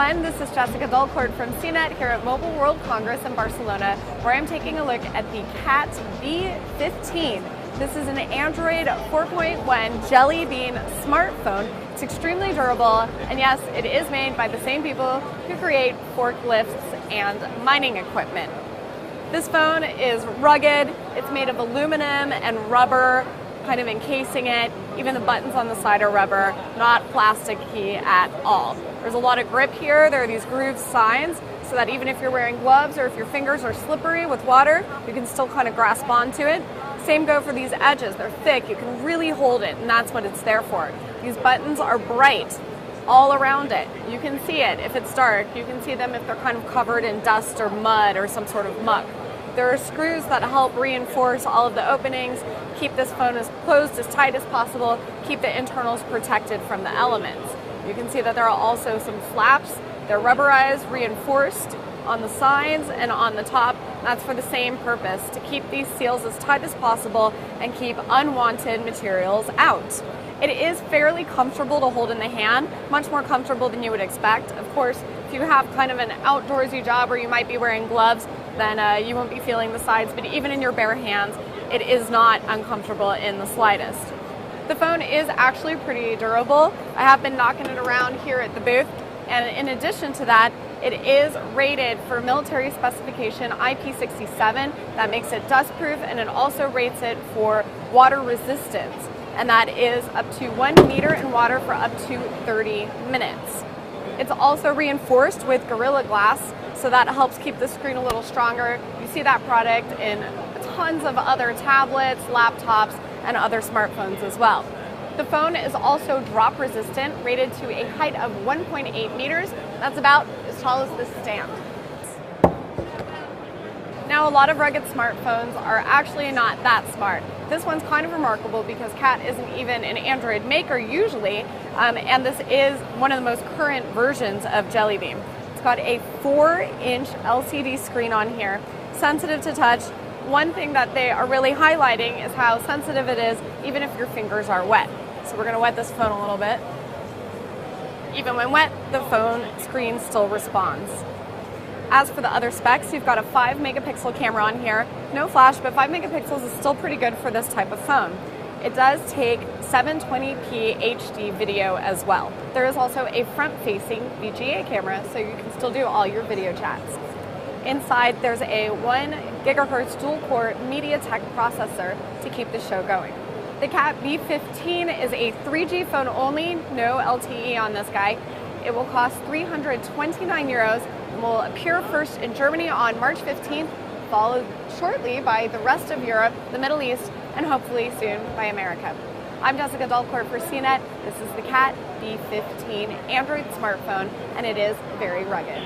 everyone, this is Jessica Dalcourt from CNET here at Mobile World Congress in Barcelona, where I'm taking a look at the Cat B15. This is an Android 4.1 Jelly Bean smartphone. It's extremely durable, and yes, it is made by the same people who create forklifts and mining equipment. This phone is rugged. It's made of aluminum and rubber, kind of encasing it. Even the buttons on the side are rubber, not plasticky at all. There's a lot of grip here. There are these groove signs so that even if you're wearing gloves or if your fingers are slippery with water, you can still kind of grasp onto it. Same go for these edges. They're thick. You can really hold it, and that's what it's there for. These buttons are bright all around it. You can see it if it's dark. You can see them if they're kind of covered in dust or mud or some sort of muck. There are screws that help reinforce all of the openings, keep this phone as closed, as tight as possible, keep the internals protected from the elements. You can see that there are also some flaps. They're rubberized, reinforced on the sides and on the top. That's for the same purpose, to keep these seals as tight as possible and keep unwanted materials out. It is fairly comfortable to hold in the hand, much more comfortable than you would expect. Of course, if you have kind of an outdoorsy job where you might be wearing gloves, then you won't be feeling the sides, but even in your bare hands, it is not uncomfortable in the slightest. The phone is actually pretty durable. I have been knocking it around here at the booth, and in addition to that, it is rated for military specification IP67. That makes it dustproof, and it also rates it for water resistance, and that is up to 1 meter in water for up to 30 minutes. It's also reinforced with Gorilla Glass, so that helps keep the screen a little stronger. You see that product in tons of other tablets, laptops, and other smartphones as well. The phone is also drop resistant, rated to a height of 1.8 meters. That's about as tall as this stand. Now, a lot of rugged smartphones are actually not that smart. This one's kind of remarkable because Cat isn't even an Android maker usually, and this is one of the most current versions of Jelly Bean. It's got a 4-inch LCD screen on here, sensitive to touch. One thing that they are really highlighting is how sensitive it is even if your fingers are wet. So we're going to wet this phone a little bit. Even when wet, the phone screen still responds. As for the other specs, you've got a 5 megapixel camera on here. No flash, but 5 megapixels is still pretty good for this type of phone. It does take 720p HD video as well. There is also a front-facing VGA camera, so you can still do all your video chats. Inside, there's a 1 gigahertz dual-core MediaTek processor to keep the show going. The Cat B15 is a 3G phone only, no LTE on this guy. It will cost 329 euros and will appear first in Germany on March 15th, followed shortly by the rest of Europe, the Middle East, and hopefully soon by America. I'm Jessica Dalcourt for CNET. This is the Cat B15 Android smartphone, and it is very rugged.